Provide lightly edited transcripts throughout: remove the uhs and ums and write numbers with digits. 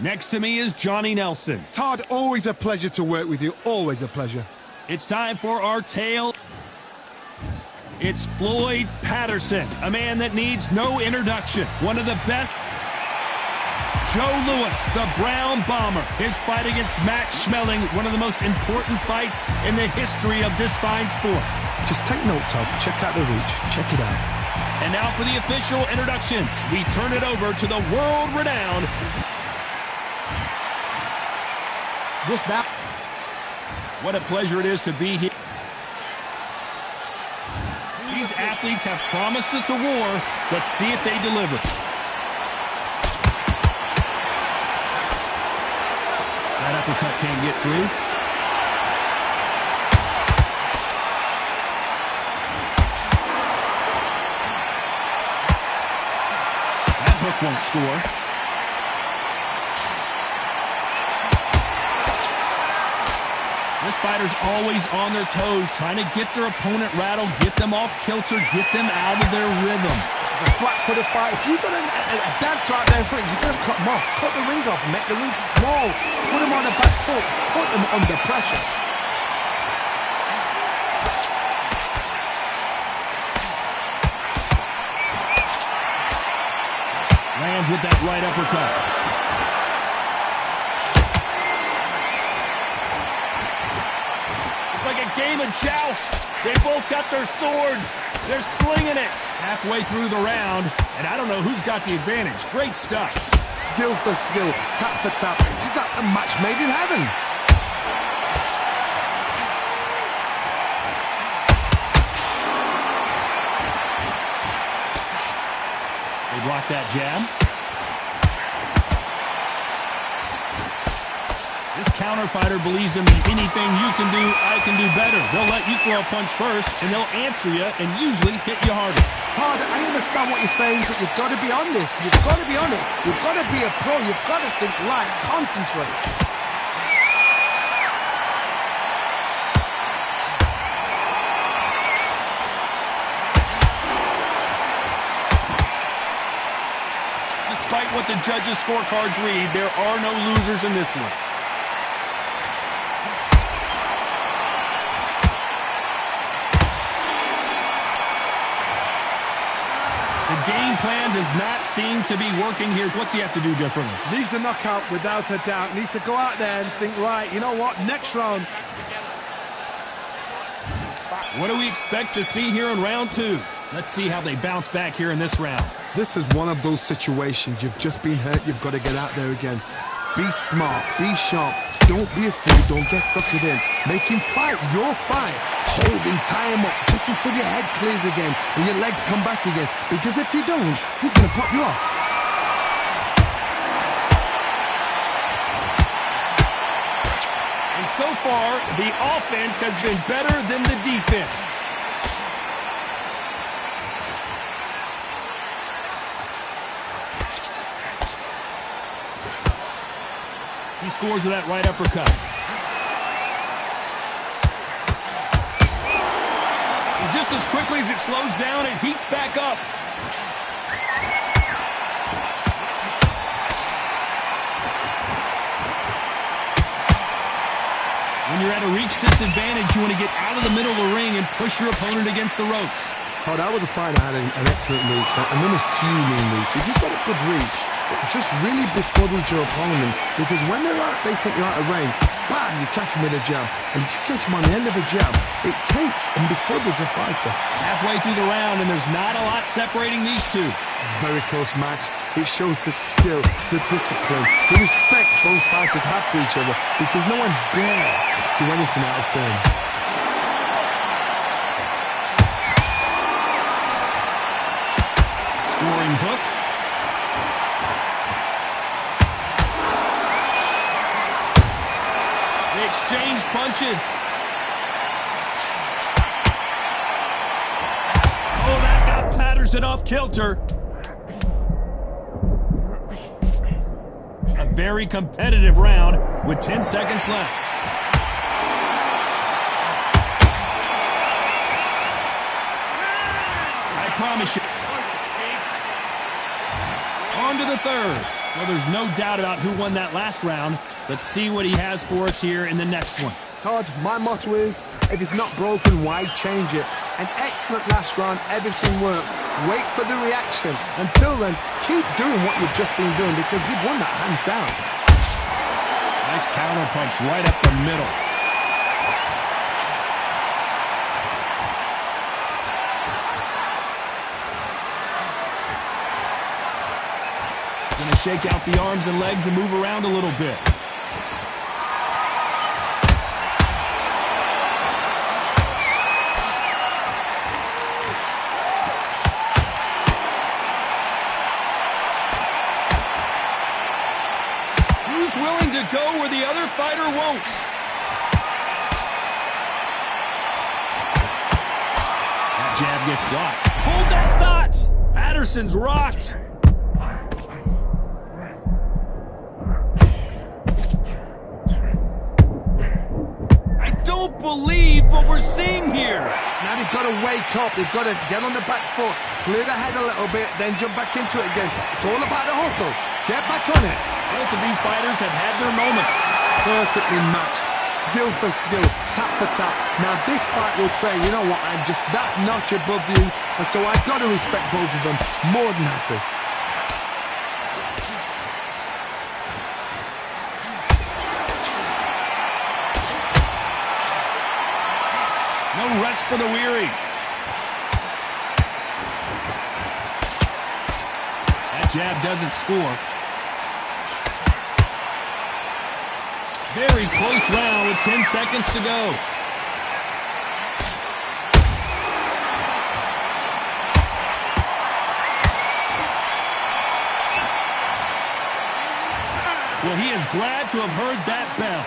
Next to me is Johnny Nelson. Todd, always a pleasure to work with you. Always a pleasure. It's time for our tale. It's Floyd Patterson, a man that needs no introduction. One of the best. Joe Louis, the Brown Bomber. His fight against Max Schmeling, one of the most important fights in the history of this fine sport. Just take note, Todd. Check out the reach. Check it out. And now for the official introductions. We turn it over to the world-renowned. What a pleasure it is to be here. These athletes have promised us a war. Let's see if they deliver. That uppercut can't get through. That hook won't score. This fighter's always on their toes, trying to get their opponent rattled, get them off kilter, get them out of their rhythm. The flat-footed fight. If you've got a dancer out there in front, you've got to cut them off. Cut the ring off, make the ring small. Put them on the back foot. Put them under pressure. Lands with that right uppercut. Like a game of joust. They both got their swords. They're slinging it. Halfway through the round, and I don't know who's got the advantage. Great stuff. Skill for skill, tap for tap. It's just like a match made in heaven. They block that jab. This counter fighter believes in anything you can do, I can do better. They'll let you throw a punch first, and they'll answer you and usually hit you harder. Todd, I understand what you're saying, but you've got to be on this. You've got to be on it. You've got to be a pro. You've got to think light. Concentrate. Despite what the judges' scorecards read, there are no losers in this one. The game plan does not seem to be working here. What's he have to do differently? Needs a knockout without a doubt. Needs to go out there and think, right, you know what, next round. What do we expect to see here in round two? Let's see how they bounce back here in this round. This is one of those situations. You've just been hurt. You've got to get out there again. Be smart. Be sharp. Don't be afraid. Don't get suckered in. Make him fight your fight. Hold him, tie him up, just until your head clears again and your legs come back again. Because if you don't, he's going to pop you off. And so far, the offense has been better than the defense. He scores with that right uppercut. And just as quickly as it slows down, it heats back up. When you're at a reach disadvantage, you want to get out of the middle of the ring and push your opponent against the ropes. Todd, I was a fighter that had an excellent reach, an unassuming reach. If you've got a good reach, just really befuddles your opponent, because when they're out, they think you're out of range. Bam, you catch them with a jab. And if you catch them on the end of a jab, it takes and befuddles a fighter. Halfway through the round, and there's not a lot separating these two. Very close match. It shows the skill, the discipline, the respect both fighters have for each other, because no one dare do anything out of turn. Scoring hook. They exchange punches. Oh, that got Patterson off kilter. A very competitive round with 10 seconds left. I promise you. On to the the third. Well, there's no doubt about who won that last round. Let's see what he has for us here in the next one. Todd, my motto is, if it's not broken, why change it? An excellent last round, everything works. Wait for the reaction. Until then, keep doing what you've just been doing because you've won that hands down. Nice counter punch right up the middle. Going to shake out the arms and legs and move around a little bit. Who's willing to go where the other fighter won't? That jab gets blocked. Hold that thought! Patterson's rocked. Believe what we're seeing here. Now they've got to wake up. They've got to get on the back foot, clear the head a little bit, then jump back into it again. It's all about the hustle. Get back on it. Both of these fighters have had their moments. Perfectly matched. Skill for skill. Tap for tap. Now this fight will say, you know what, I'm just that notch above you, and so I've got to respect both of them. More than happy. No rest for the weary. That jab doesn't score. Very close round with 10 seconds to go. Well, he is glad to have heard that bell.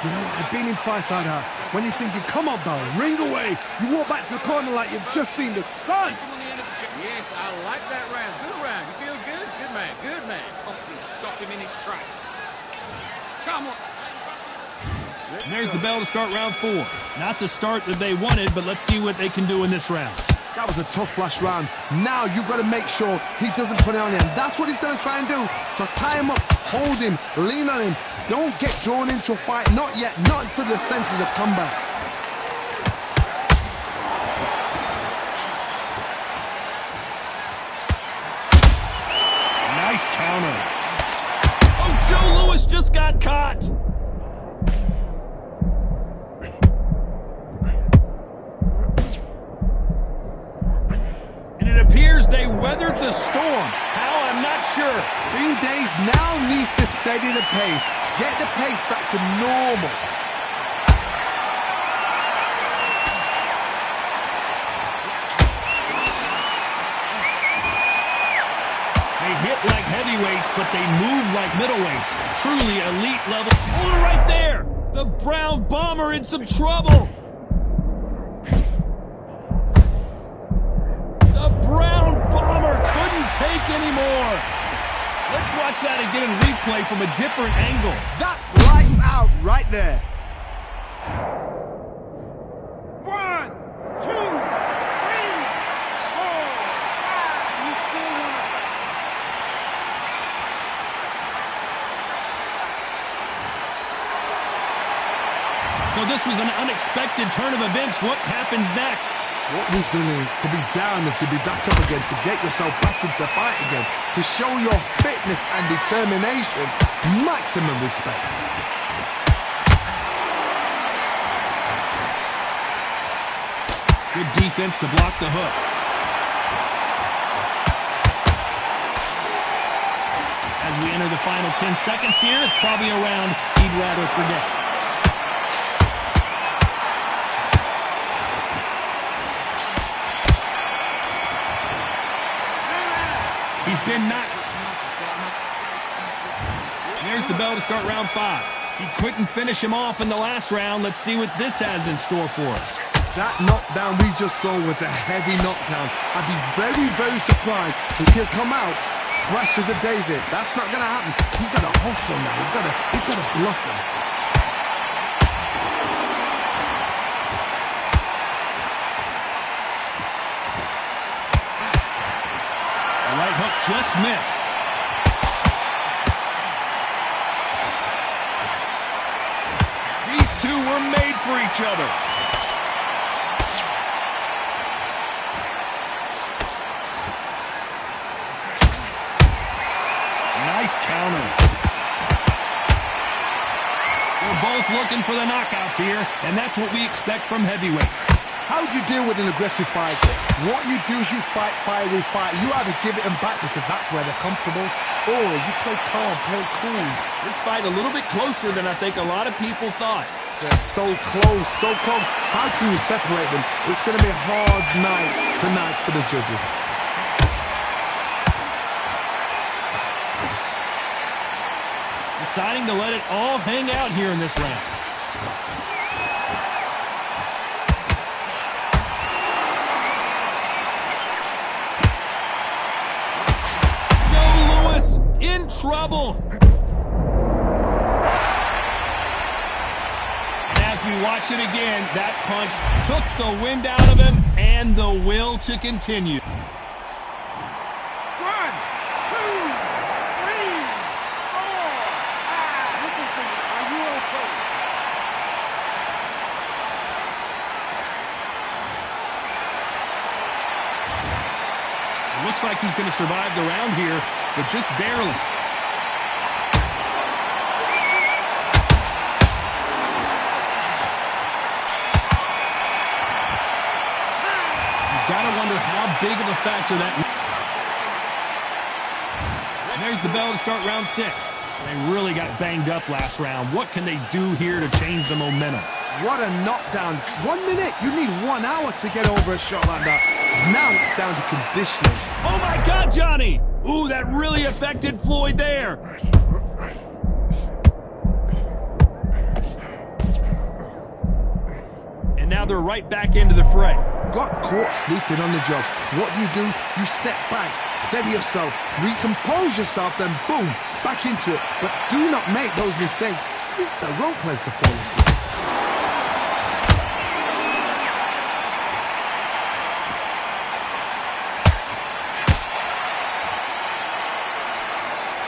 You know what? I've been in fights like that. When you're thinking, come on, bell, ring away. You walk back to the corner like you've just seen the sun. Yes, I like that round. Good round. You feel good? Good man. Good man. Confidence stop him in his tracks. Come on. And there's the bell to start round 4. Not the start that they wanted, but let's see what they can do in this round. That was a tough last round. Now you've got to make sure he doesn't put it on him. That's what he's going to try and do. So tie him up, hold him, lean on him. Don't get drawn into a fight. Not yet. Not until the senses have come back. Nice counter. Oh, Joe Louis just got caught. It appears they weathered the storm. How, I'm not sure. Green Days now needs to steady the pace. Get the pace back to normal. They hit like heavyweights, but they move like middleweights. Truly elite level. Oh, right there! The Brown Bomber in some trouble. Brown Bomber couldn't take anymore. Let's watch that again in replay from a different angle. That's lights out right there. 1, 2, 3, 4, 5. You still want to fight? So this was an unexpected turn of events. What happens next? What resilience to be down and to be back up again, to get yourself back into fight again, to show your fitness and determination. Maximum respect. Good defense to block the hook. As we enter the final 10 seconds here, it's probably a round he'd rather forget. He's been knocked. There's the bell to start round 5. He couldn't finish him off in the last round. Let's see what this has in store for us. That knockdown we just saw was a heavy knockdown. I'd be very, very surprised if he'll come out fresh as a daisy. That's not going to happen. He's got to hustle now. He's got to bluff him. The right hook just missed. two were made for each other. Nice counter. They're both looking for the knockouts here, and that's what we expect from heavyweights. How do you deal with an aggressive fighter? What you do is you fight, fire with fight. You either give it them back because that's where they're comfortable, or you play calm, play cool. This fight a little bit closer than I think a lot of people thought. They're so close, so close. How can you separate them? It's going to be a hard night tonight for the judges. Deciding to let it all hang out here in this round. In trouble. And as we watch it again, that punch took the wind out of him and the will to continue. 1, 2, 3, 4, 5. Listen to me. Are you okay? It looks like he's going to survive the round here, but just barely. You gotta wonder how big of a factor that. And there's the bell to start round 6. They really got banged up last round. What can they do here to change the momentum? What a knockdown. 1 minute. You need 1 hour to get over a shot like that. Now it's down to conditioning. Oh my God, Johnny! Ooh, that really affected Floyd there. And now they're right back into the fray. Got caught sleeping on the job. What do? You step back, steady yourself, recompose yourself, then boom, back into it. But do not make those mistakes. This is the wrong place to fall asleep.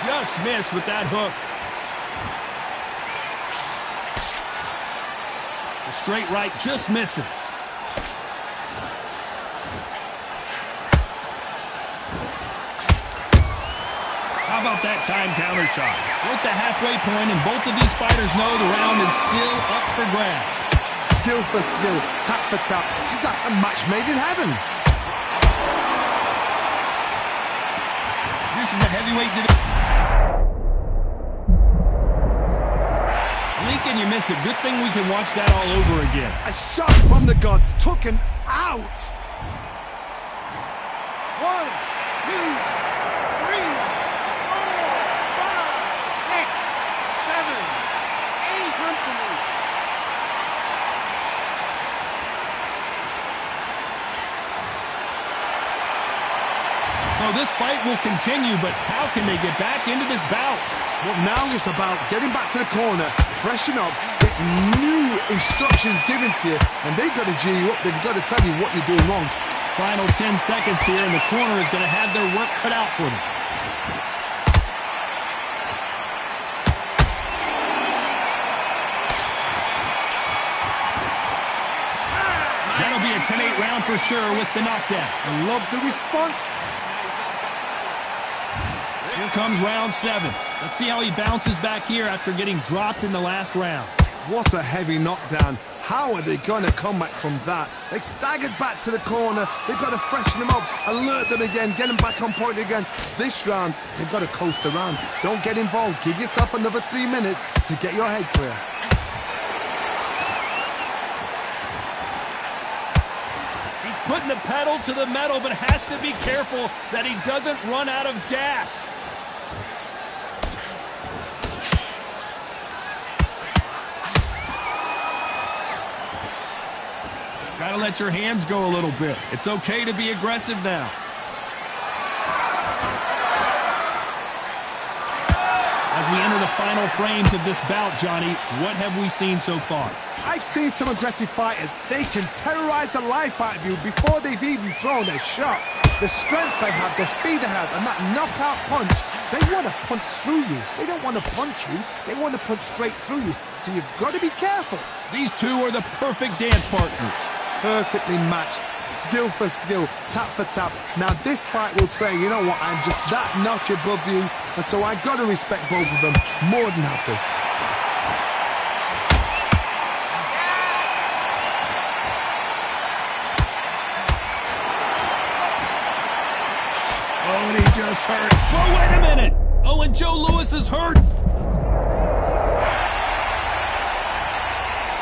Just missed with that hook. The straight right just misses. How about that time counter shot? We're at the halfway point, and both of these fighters know the round is still up for grabs. Skill for skill, tap for tap. She's like a match made in heaven. This is the heavyweight division. Lincoln, you miss it. Good thing we can watch that all over again. A shot from the gods took him out. 1, 2, 3, 4, 5, 6, 7, 8. Come to me. So this fight will continue, but how can they get back into this bout? Well, now it's about getting back to the corner, freshen up, get new instructions given to you, and they've got to G you up. They've got to tell you what you're doing wrong. Final 10 seconds here, and the corner is going to have their work cut out for them. That'll be a 10-8 round for sure with the knockdown. I love the response. Here comes round 7. Let's see how he bounces back here after getting dropped in the last round. What a heavy knockdown. How are they going to come back from that? They staggered back to the corner. They've got to freshen them up, alert them again, get them back on point again. This round, they've got to coast around. Don't get involved. Give yourself another 3 minutes to get your head clear. He's putting the pedal to the metal, but has to be careful that he doesn't run out of gas. Gotta let your hands go a little bit. It's okay to be aggressive now. As we enter the final frames of this bout, Johnny. What have we seen so far? I've seen some aggressive fighters. They can terrorize the life out of you before they've even thrown a shot. The strength they have, the speed they have, and that knockout punch, they want to punch through you. They don't want to punch you. They want to punch straight through you. So you've got to be careful. These two are the perfect dance partners. Perfectly matched, skill for skill, tap for tap. Now this fight will say, you know what, I'm just that notch above you, and so I got to respect both of them more than happy. Oh, and he just hurt. Whoa, wait a minute. Oh, and Joe Louis is hurt.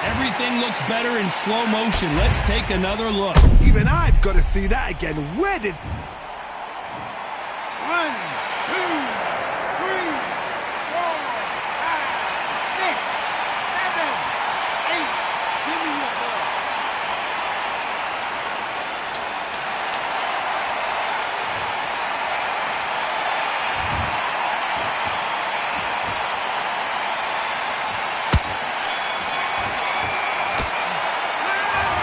Everything looks better in slow motion. Let's take another look. Even I've got to see that again. Where did... 1, 2, 3, 4, 5, 6, 7, 8. Give me your ball.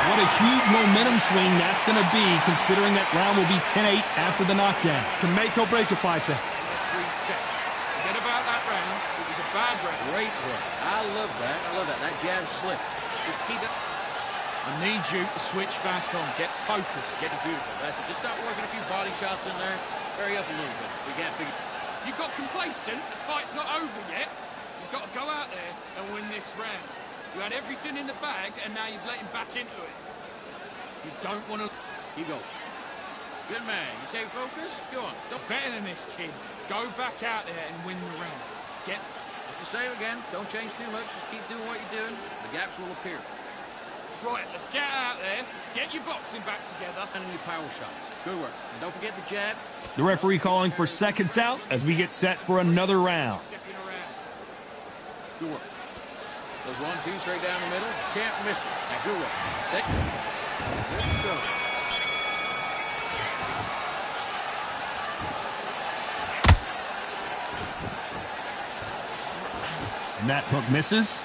What a huge momentum swing that's going to be, considering that round will be 10-8 after the knockdown. Can make or break a fighter. Let's reset. Forget about that round. It was a bad round. Great work. I love that. I love that. That jab slipped. Just keep it. I need you to switch back on. Get focused. Get beautiful. That's it. Just start working a few body shots in there. Hurry up a little bit. We can't figure. You got complacent. The fight's not over yet. You've got to go out there and win this round. You had everything in the bag, and now you've let him back into it. You don't want to... You go. Good man. You stay focused? Go on. Better than this, kid. Go back out there and win the round. Get... It's the same again. Don't change too much. Just keep doing what you're doing. The gaps will appear. Right, let's get out there. Get your boxing back together. And your power shots. Good work. And don't forget the jab. The referee calling for seconds out as we get set for another round. Good work. Goes 1, 2, straight down the middle. Can't miss it. Now, good work. Second. Let's go. And that hook misses.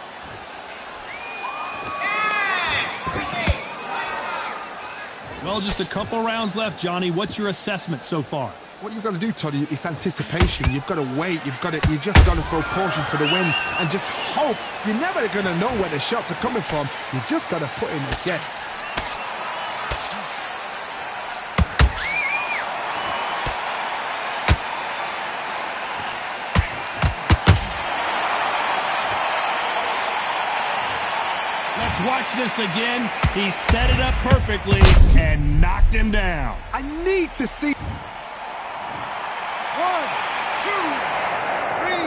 Well, just a couple rounds left, Johnny. What's your assessment so far? What you've got to do, Toddy, is anticipation. You've got to wait. You just got to throw caution to the wind and just hope. You're never going to know where the shots are coming from. You just got to put in a guess. Let's watch this again. He set it up perfectly and knocked him down. I need to see... 1, 2, 3,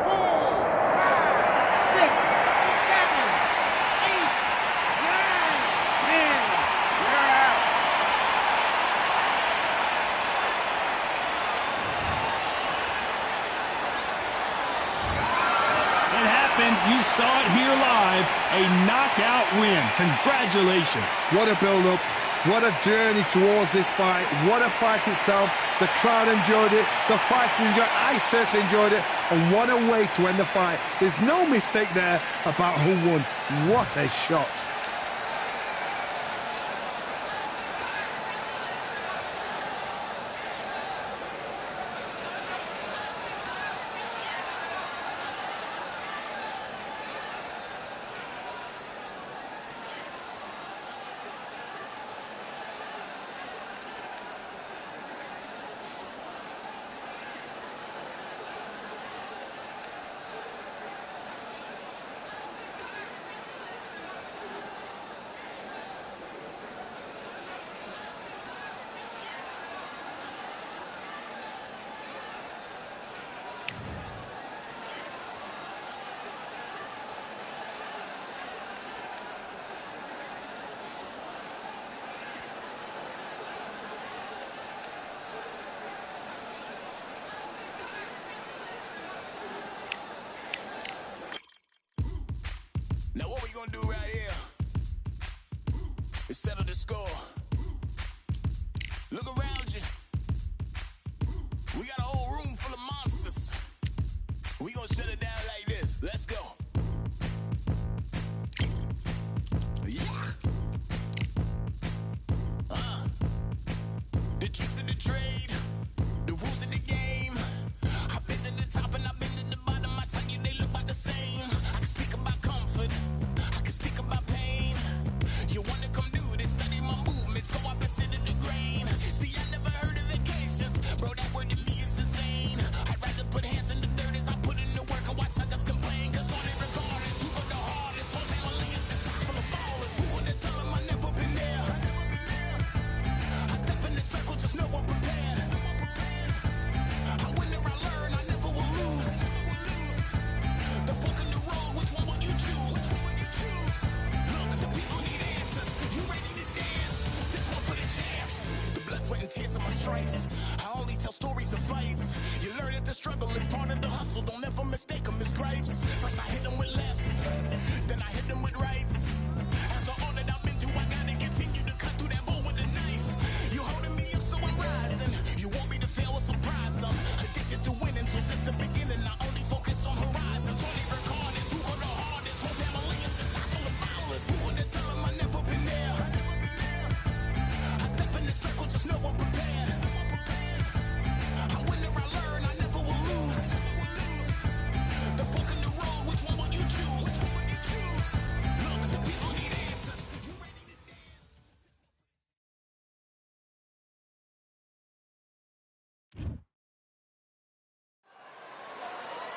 4, 5, 6, 7, 8, 9, 10. You're out. It happened. You saw it here live. A knockout win. Congratulations. What a build-up. What a journey towards this fight. What a fight itself. The crowd enjoyed it. The fighters enjoyed it. I certainly enjoyed it. And what a way to end the fight. There's no mistake there about who won. What a shot. Now what we gonna do right here is settle the score. Look around you. We got a whole room full of monsters. We gonna shut it down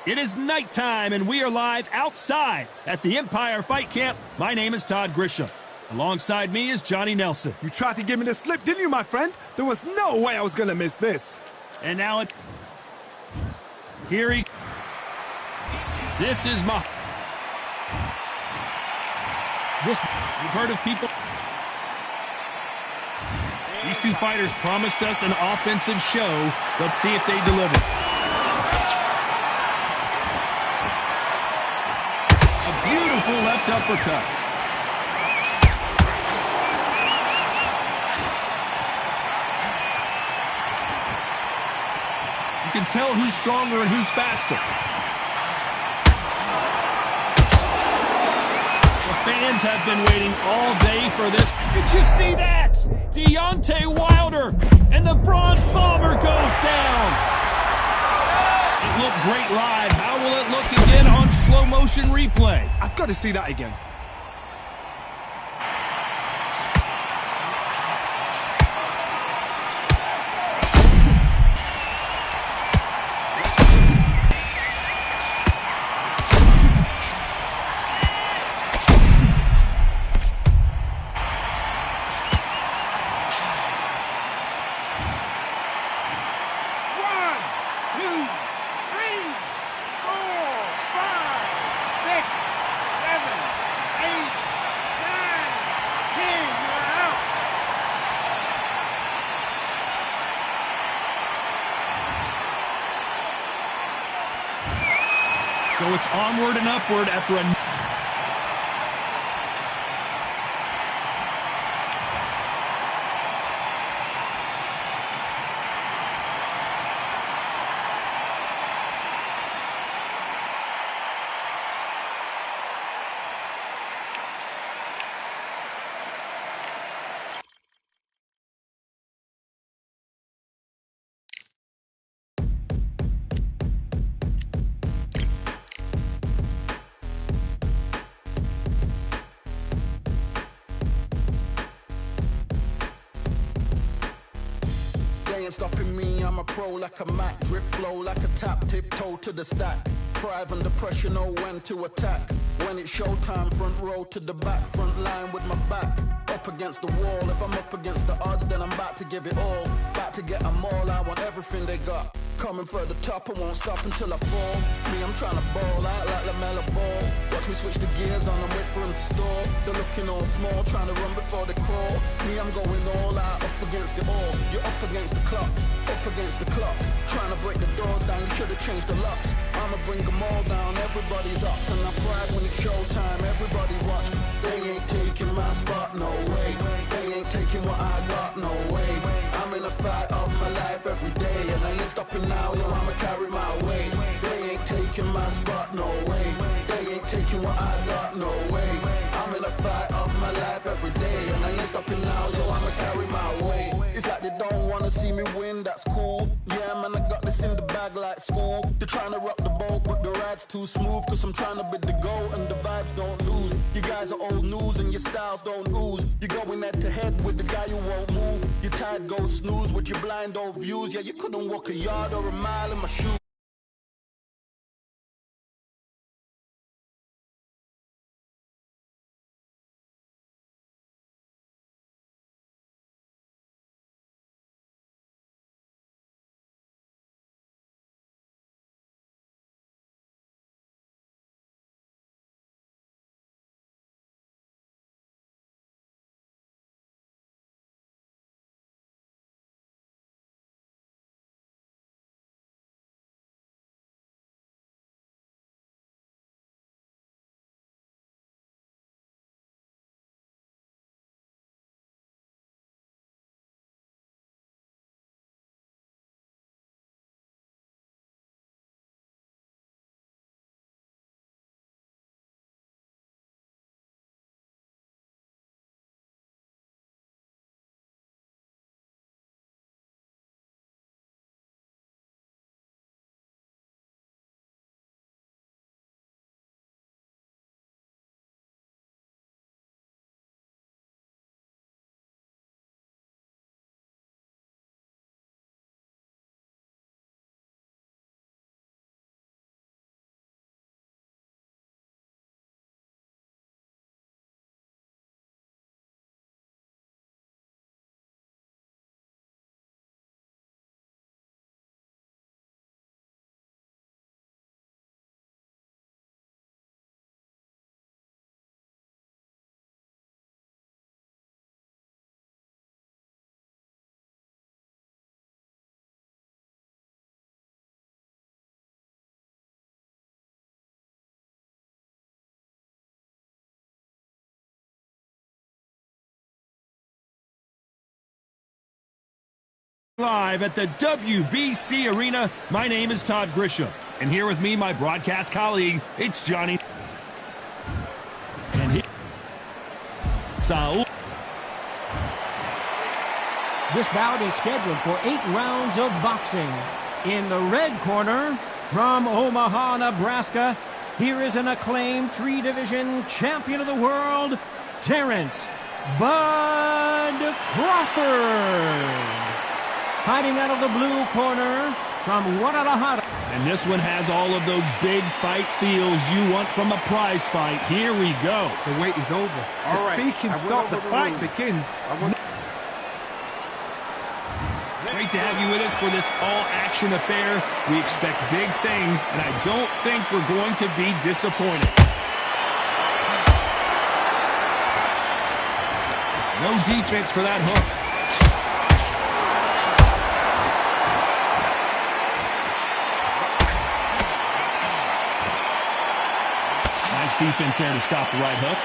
It is nighttime, and we are live outside at the Empire Fight Camp. My name is Todd Grisham. Alongside me is Johnny Nelson. You tried to give me the slip, didn't you, my friend? There was no way I was going to miss this. And now here he... This is you've heard of people... These two fighters promised us an offensive show. Let's see if they deliver. A beautiful left uppercut. You can tell who's stronger and who's faster. The fans have been waiting all day for this. Did you see that? Deontay Wilder, and the Bronze Bomber goes down. It looked great live. How will it look again on slow motion replay? I've got to see that again. So it's onward and upward after a... Ain't stopping me, I'm a pro like a Mac. Drip flow like a tap, tiptoe to the stack. Thrive under pressure, know when to attack. When it's showtime, front row to the back. Front line with my back up against the wall. If I'm up against the odds, then I'm about to give it all. About to get them all, I want everything they got. Coming for the top, I won't stop until I fall. Me, I'm trying to ball out like LaMelo Ball. Watch me switch the gears on and wait for him to stall. They're looking all small, trying to run before they crawl. Me, I'm going all out, up against the all. You're up against the clock, up against the clock. Trying to break the doors down, you should have changed the locks. I'ma bring them all down, everybody's up. And I pride when it's showtime, everybody watch. They ain't taking my spot, no way. They ain't taking what I got, no way. I'm in a fight of my life every day, and I ain't stopping now, yo, I'ma carry my weight. They ain't taking my spot, no way. They ain't taking what I got, no way. I'm in a fight of my life every day, and I ain't stopping now, yo, I'ma carry my weight. It's like they don't wanna see me win, that's cool. Yeah, man, I got this in the bag like school. They're trying to rock the boat, but the ride's too smooth. Cause I'm trying to bid the goal, and the vibes don't lose. You guys are old news, and your styles don't ooze. You're going head to head with the guy who won't move. Your tide goes snooze with your blind old views. Yeah, you couldn't walk a yard or a mile in my shoes. Live at the WBC Arena, my name is Todd Grisham. And here with me, my broadcast colleague, it's Johnny. And Saul. This bout is scheduled for 8 rounds of boxing. In the red corner, from Omaha, Nebraska, here is an acclaimed 3-division champion of the world, Terrence Bud Crawford. Fighting out of the blue corner, from Guadalajara. And this one has all of those big fight feels you want from a prize fight. Here we go. The wait is over. The speaking stop. The fight begins. Great to have you with us for this all-action affair. We expect big things, and I don't think we're going to be disappointed. No defense for that hook. Nice defense there to stop the right hook.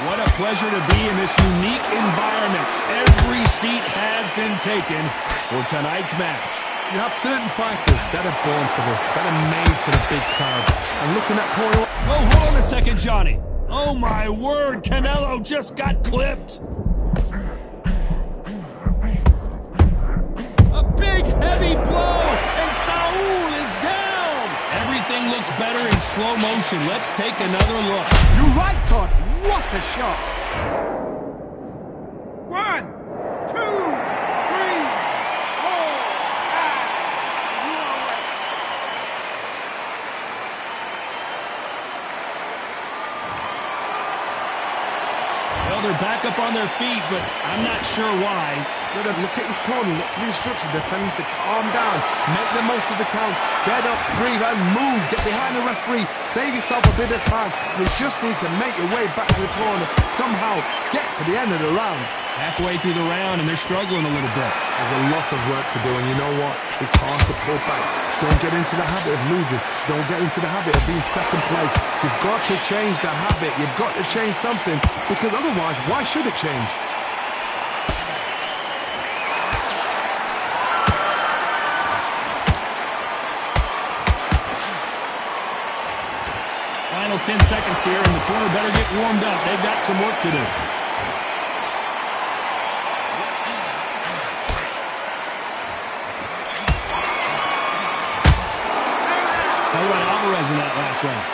What a pleasure to be in this unique environment. Every seat has been taken for tonight's match. You have certain fighters that are born for this, that are made for the big crowd. And looking at Paul... Oh, hold on a second, Johnny. Oh, my word, Canelo just got clipped. A big, heavy blow, and Saul is down. Everything looks better in slow motion. Let's take another look. You're right, Todd. What a shot! 1, 2, 3, 4, 5. Well, they're back up on their feet, but I'm not sure why. Look at his corner, look at the instructions. They're telling him to calm down, make the most of the count, get up, breathe, and move. Get behind the referee, save yourself a bit of time. You just need to make your way back to the corner, somehow get to the end of the round. Halfway through the round, and they're struggling a little bit. There's a lot of work to do, and you know what? It's hard to pull back. Don't get into the habit of losing. Don't get into the habit of being second place. You've got to change the habit. You've got to change something, because otherwise, why should it change? Final 10 seconds here, and the corner better get warmed up. They've got some work to do. How about Alvarez in that last round?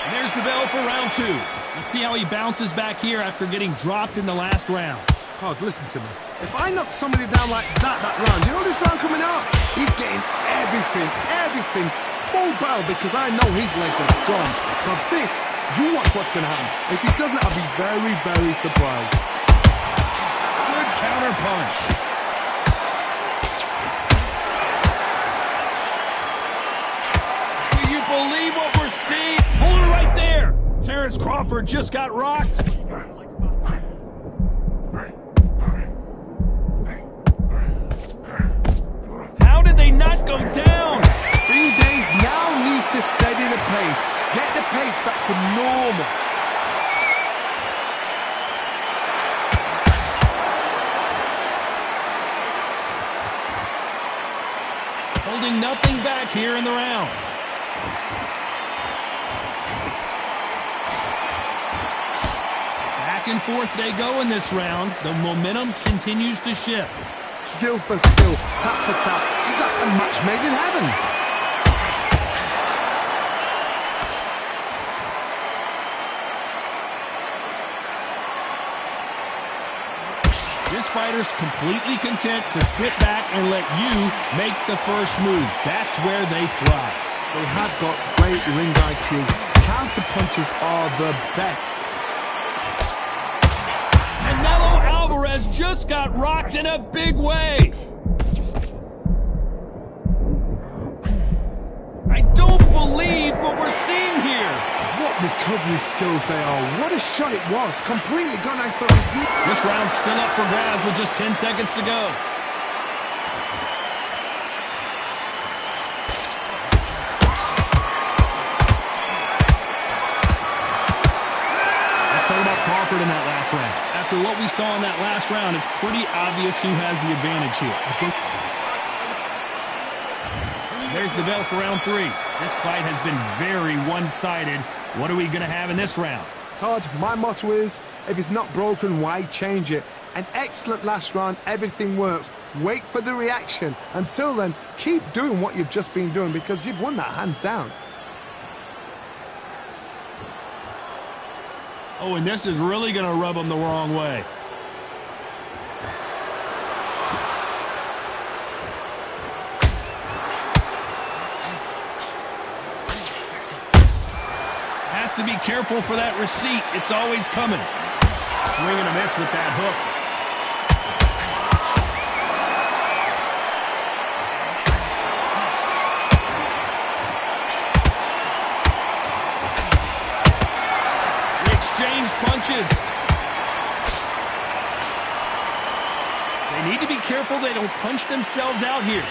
And there's the bell for round 2. Let's see how he bounces back here after getting dropped in the last round. Todd, listen to me. If I knock somebody down like that round, you know this round coming out? He's getting everything full bell, because I know his legs are gone. So this, you watch what's going to happen. If he doesn't, I'll be very, very surprised. Good counter punch. Do you believe what we're seeing? Hold it right there. Terrence Crawford just got rocked. How did they not go down? Green Days now needs to steady the pace. Get the pace back to normal. Holding nothing back here in the round. Back and forth they go in this round. The momentum continues to shift. Skill for skill, tap for tap. Just like a match made in heaven. This fighter's completely content to sit back and let you make the first move. That's where they thrive. They have got great ring IQ. Counter punches are the best. Canelo Alvarez just got rocked in a big way. I don't believe what we're seeing here. What recovery skills they are. What a shot it was. Completely gone. I thought it was... This round's still up for grabs with just 10 seconds to go. Let's talk about last round. After what we saw in that last round, it's pretty obvious who has the advantage here. There's the bell for round 3. This fight has been very one-sided. What are we going to have in this round? Todd, my motto is, if it's not broken, why change it? An excellent last round, everything works. Wait for the reaction. Until then, keep doing what you've just been doing because you've won that hands down. Oh, and this is really going to rub him the wrong way. Has to be careful for that receipt. It's always coming. Swing and a miss with that hook. Punches. They need to be careful they don't punch themselves out here.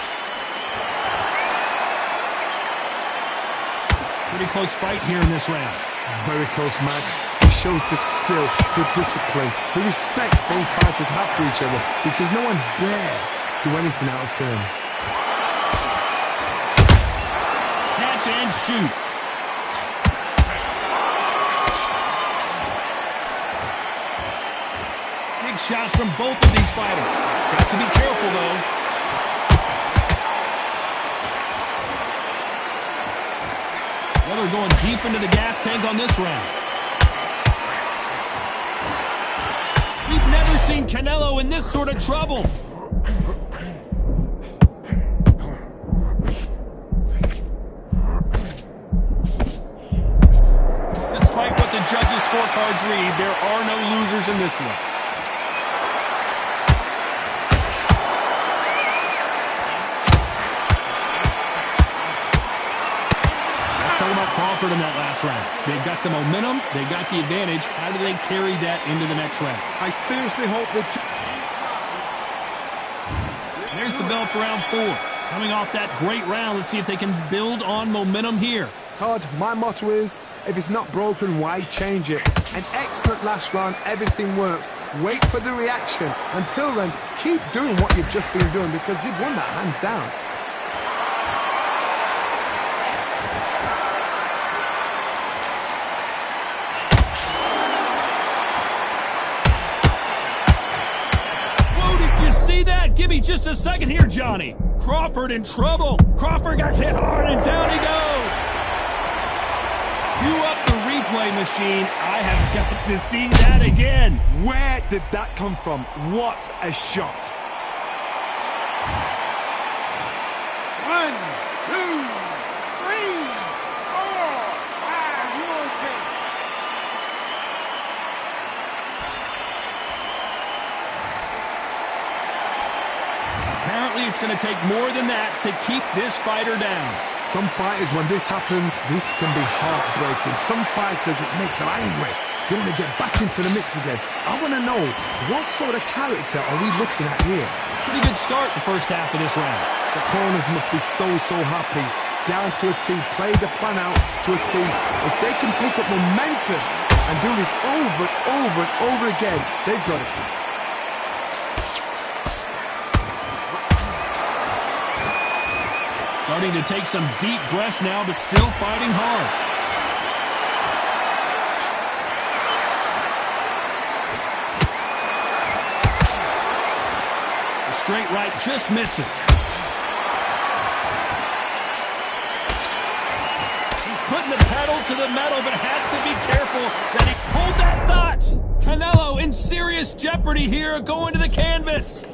Pretty close fight here in this round. Very close match. It shows the skill, the discipline, the respect both fighters have for each other because no one dare do anything out of turn. Catch and shoot. Shots from both of these fighters. Got to be careful, though. Well, they're going deep into the gas tank on this round. We've never seen Canelo in this sort of trouble. Despite what the judges' scorecards read, there are no losers in this one. Crawford in that last round. They got the momentum, they got the advantage. How do they carry that into the next round? I seriously hope that... There's the bell for round 4. Coming off that great round, let's see if they can build on momentum here. Todd, my motto is, if it's not broken, why change it? An excellent last round, everything works. Wait for the reaction. Until then, keep doing what you've just been doing because you've won that hands down. Give me just a second here, Johnny. Crawford in trouble. Crawford got hit hard, and down he goes. Cue up the replay machine. I have got to see that again. Where did that come from? What a shot. 1, 2, 3, 4, 5. You okay? Apparently, it's going to take more than that to keep this fighter down. Some fighters, when this happens, this can be heartbreaking. Some fighters, it makes them angry. They want to get back into the mix again. I want to know, what sort of character are we looking at here? Pretty good start the first half of this round. The corners must be so happy. Down to a T, play the plan out to a T. If they can pick up momentum and do this over and over and over again, they've got it. Starting to take some deep breaths now, but still fighting hard. The straight right just misses. He's putting the pedal to the metal, but has to be careful that he... Hold that thought! Canelo in serious jeopardy here, going to the canvas.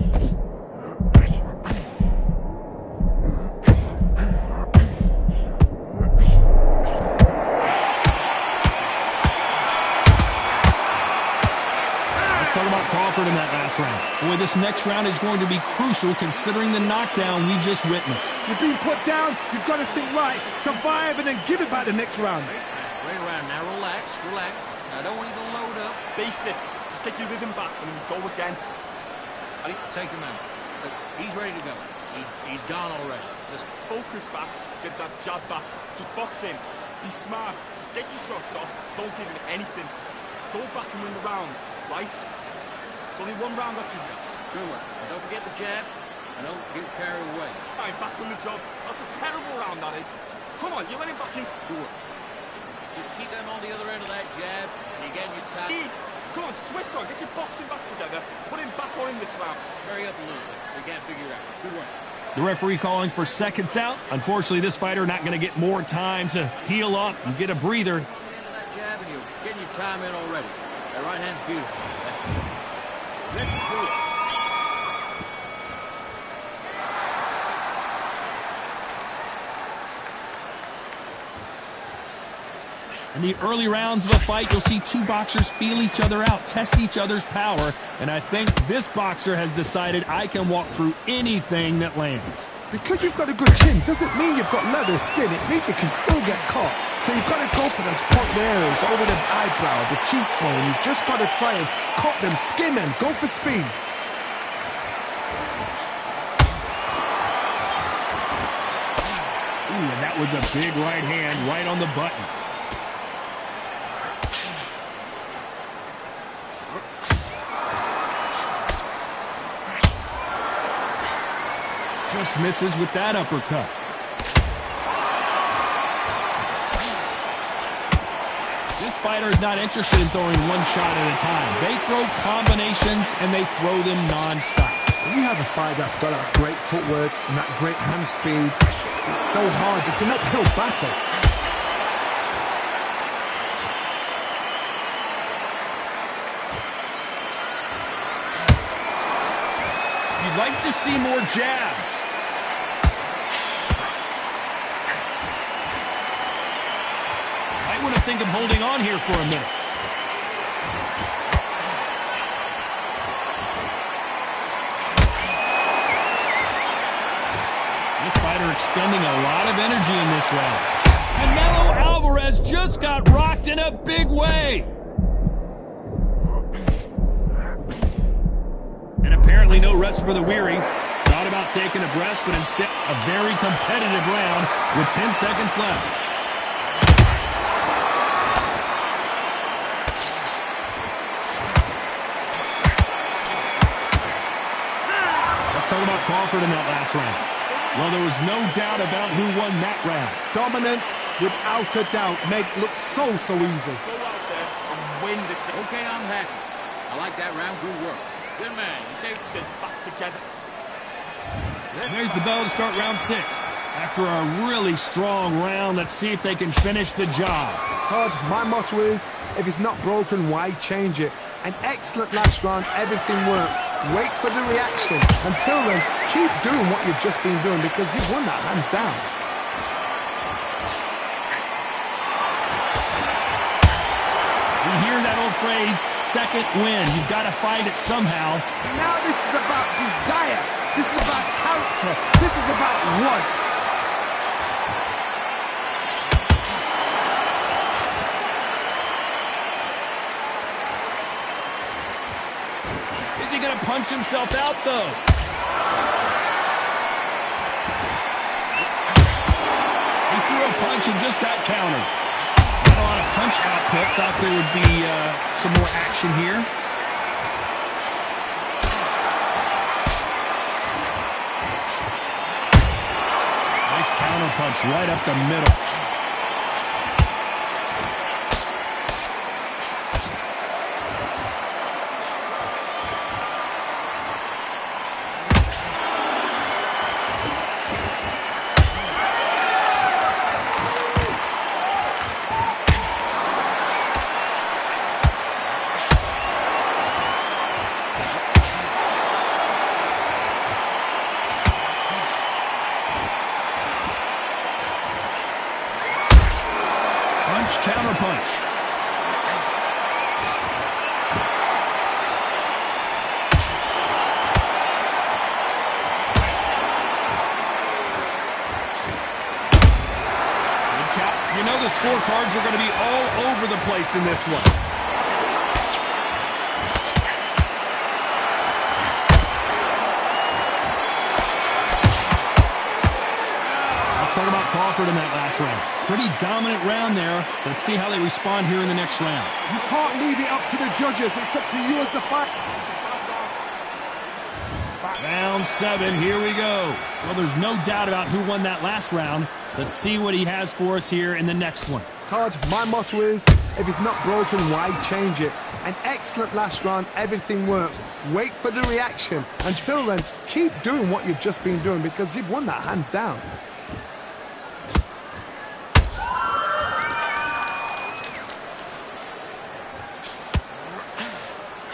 Crawford in that last round. Boy, this next round is going to be crucial considering the knockdown we just witnessed. You've been put down, you've got to think right, survive and then give it back the next round. Great round. Now relax, relax. I don't want you to load up. Basics. Just take your rhythm back and then go again. Take him out. Look, he's ready to go. He's gone already. Just focus back, get that jab back. Just box in. Be smart. Just get your shots off. Don't give him anything. Go back and win the rounds, right? It's only one round or two left. Good work. Don't forget the jab, and don't get carried away. I'm back on the job. That's a terrible round, that is. Come on, you let him back in. Good work. Just keep them on the other end of that jab, and you're getting your time. Come on, switch on. Get your boxing back together. Put him back on in this round. Hurry up a little bit. We can't figure it out. Good work. The referee calling for seconds out. Unfortunately, this fighter not going to get more time to heal up and get a breather. On the end of that jab, and you're getting your time in already. That right hand's beautiful. That's good. Let's do it. In the early rounds of a fight, you'll see two boxers feel each other out, test each other's power, and I think this boxer has decided I can walk through anything that lands. Because you've got a good chin doesn't mean you've got leather skin. It means you can still get caught. So you've got to go for those point areas over the eyebrow, the cheekbone. You've just got to try and cut them, skim them, go for speed. Ooh, and that was a big right hand right on the button. Just misses with that uppercut. This fighter is not interested in throwing one shot at a time. They throw combinations and they throw them non-stop. When you have a fight that's got that great footwork and that great hand speed, it's so hard. It's an uphill battle. You'd like to see more jabs. Might want to think of holding on here for a minute. This fighter expending a lot of energy in this round. Canelo Alvarez just got rocked in a big way. And apparently no rest for the weary. Thought about taking a breath, but instead a very competitive round with 10 seconds left. Let's talk about Crawford in that last round. Well, there was no doubt about who won that round. Dominance, without a doubt, made it look so easy. Go out there and win this thing. Okay, I'm happy. I like that round. Good work. Good man. You say Sit back together. There's the bell to start round 6. After a really strong round, let's see if they can finish the job. Todd, my motto is, if it's not broken, why change it? An excellent last round, everything works. Wait for the reaction. Until then, keep doing what you've just been doing because you've won that hands down. We hear that old phrase, second win. You've got to fight it somehow. Now this is about desire. This is about character. This is about want. Is he going to punch himself out, though? He threw a punch and just got countered. Not a lot of punch output. Thought there would be some more action here. Nice counter punch right up the middle. Counter punch. You know the scorecards are going to be all over the place in this one. Let's talk about Crawford in that last round. Pretty dominant round there. Let's see how they respond here in the next round. You can't leave it up to the judges. It's up to you as the fighter. Round 7, here we go. Well, there's no doubt about who won that last round. Let's see what he has for us here in the next one. Todd, my motto is, if it's not broken, why change it? An excellent last round, everything works. Wait for the reaction. Until then, keep doing what you've just been doing because you've won that hands down.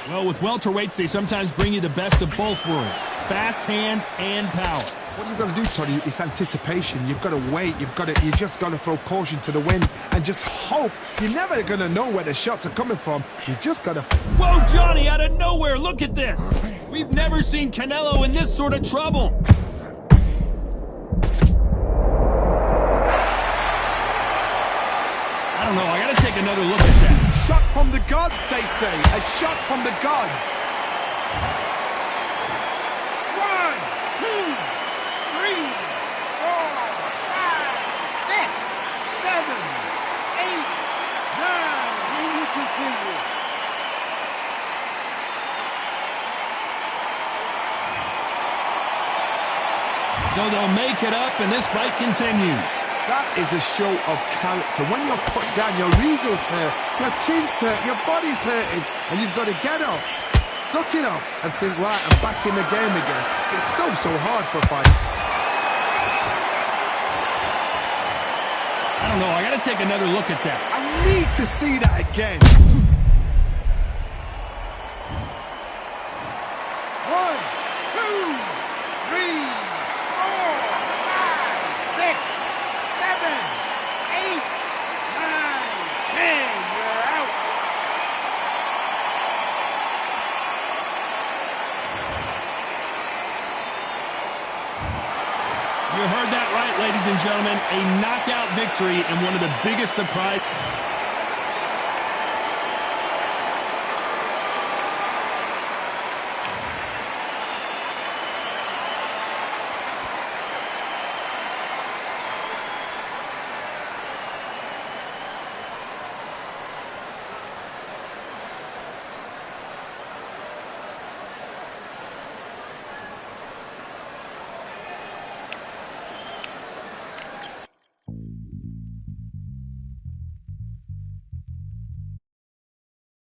Well, with welterweights, they sometimes bring you the best of both worlds. Fast hands and power. What you've got to do, Toddy, is anticipation. You've got to wait. You just got to throw caution to the wind and just hope. You're never going to know where the shots are coming from. You just got to... Whoa, Johnny, out of nowhere, look at this. We've never seen Canelo in this sort of trouble. I don't know, I got to take another look at that. Shot from the gods, they say. A shot from the gods. 1, 2, 3, 4, 5, 6, 7, 8, 9. Will you continue? So they'll make it up and this fight continues. That is a show of character. When you're put down, your ego's hurt, your chin's hurt, your body's hurting, and you've got to get up, suck it up, and think, right, I'm back in the game again. It's so hard for a fight. I don't know, I got to take another look at that. I need to see that again. 10, you're out. You heard that right, ladies and gentlemen. A knockout victory and one of the biggest surprises.